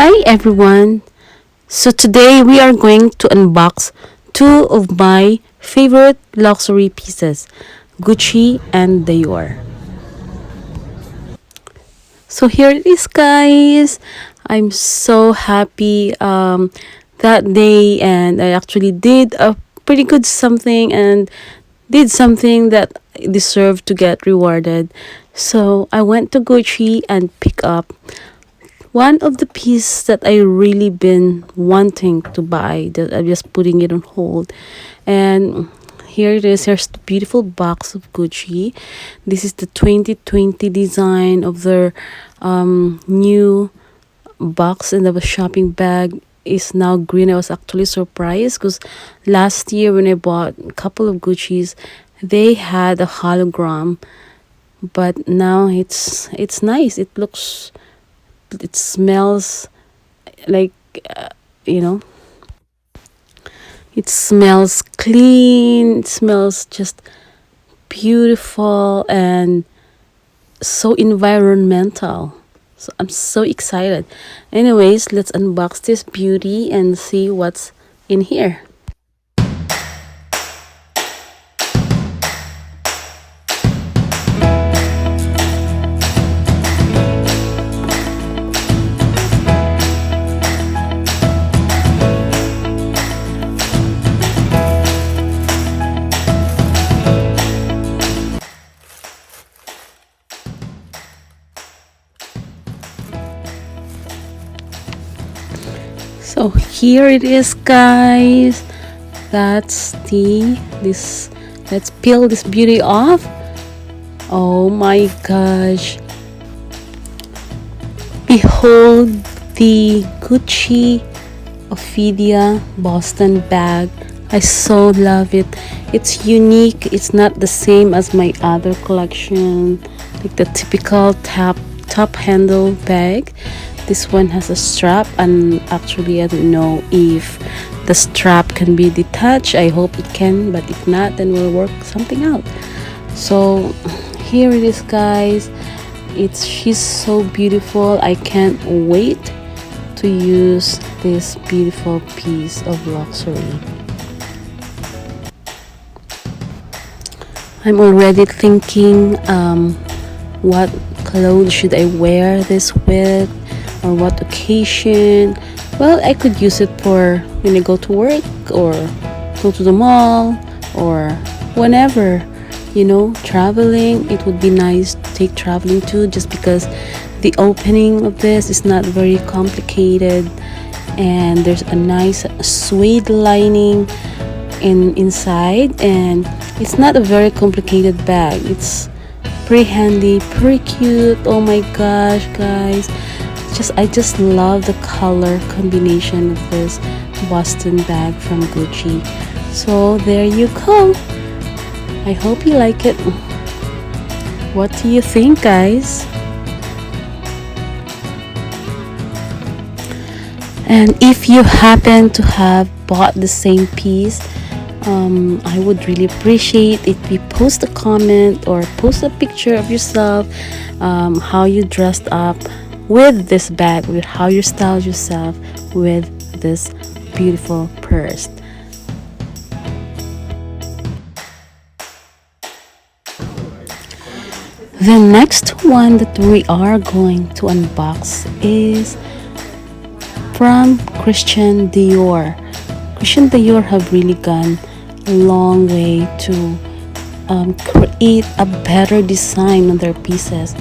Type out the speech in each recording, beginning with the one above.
Hi everyone. So today we are going to unbox two of my favorite luxury pieces, Gucci and Dior. So here it is, guys. I'm so happy that day, and I actually did a pretty good something and did something that deserved to get rewarded. So I went to Gucci and pick up one of the pieces that I really been wanting to buy, that I'm just putting it on hold. And here it is. Here's the beautiful box of Gucci. This is the 2020 design of their new box, and the shopping bag is now green. I was actually surprised because last year when I bought a couple of Gucci's, they had a hologram, but now it's nice. It smells like uh, you know it smells clean, it smells just beautiful and so environmental. So I'm so excited. Anyways, let's unbox this beauty and see what's in here. So here it is, guys. That's the this Let's peel this beauty off. Oh my gosh. Behold the Gucci Ophidia Boston bag. I so love it. It's unique. It's not the same as my other collection, like the typical top handle bag. This one has a strap, and actually I don't know if the strap can be detached. I hope it can, but if not, then we'll work something out. So here it is, guys. She's so beautiful. I can't wait to use this beautiful piece of luxury. I'm already thinking what clothes should I wear this with, or what occasion. Well, I could use it for when I go to work or go to the mall, or whenever, traveling. It would be nice to take traveling too, just because the opening of this is not very complicated, and there's a nice suede lining inside, and it's not a very complicated bag. It's pretty handy, pretty cute. Oh my gosh, guys, I just love the color combination of this Boston bag from Gucci. So there you go. I hope you like it. What do you think, guys? And if you happen to have bought the same piece, I would really appreciate if you post a comment or post a picture of yourself, how you dressed up with this bag, with how you styled yourself with this beautiful purse. The next one that we are going to unbox is from Christian Dior. Christian Dior have really gone a long way to create a better design on their pieces,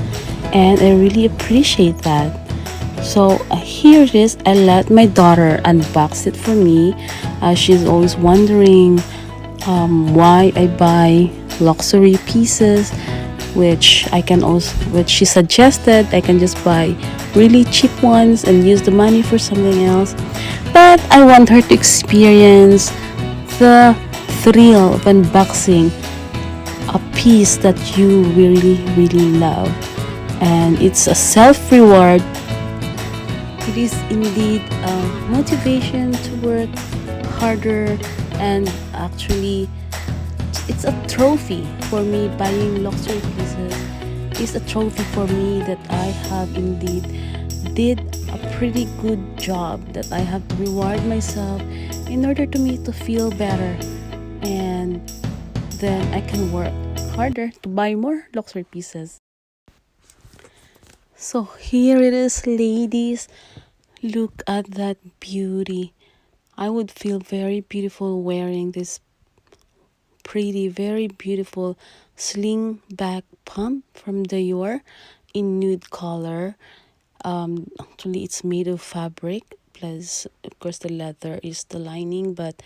and I really appreciate that. So here it is. I let my daughter unbox it for me. She's always wondering why I buy luxury pieces, which she suggested I can just buy really cheap ones and use the money for something else. But I want her to experience the thrill of unboxing a piece that you really, really love. And it's a self-reward. It is indeed a motivation to work harder, and actually it's a trophy for me. Buying luxury pieces is a trophy for me that I have indeed did a pretty good job that I have rewarded myself in order to me to feel better, and then I can work harder to buy more luxury pieces. So here it is, ladies. Look at that beauty. I would feel very beautiful wearing this pretty, very beautiful Slingback pump from Dior in nude color. Actually, it's made of fabric, plus, of course, the leather is the lining, but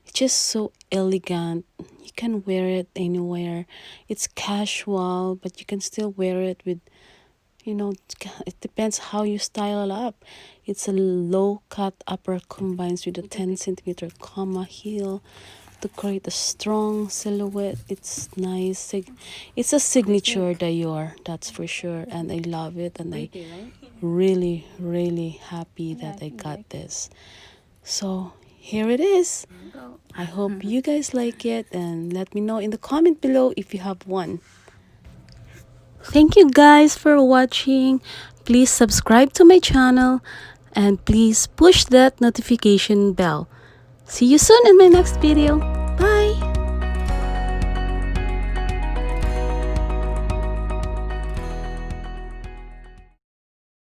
it's just so elegant. You can wear it anywhere. It's casual, but you can still wear it with, it depends how you style it up. It's a low cut upper combines with a 10 centimeter comma heel to create a strong silhouette. It's nice. It's a signature Dior, that's for sure, and I love it, and I really, really happy that I got this. So here it is. I hope you guys like it, and let me know in the comment below if you have one. Thank you guys for watching. Please subscribe to my channel and please push that notification bell. See you soon in my next video. Bye!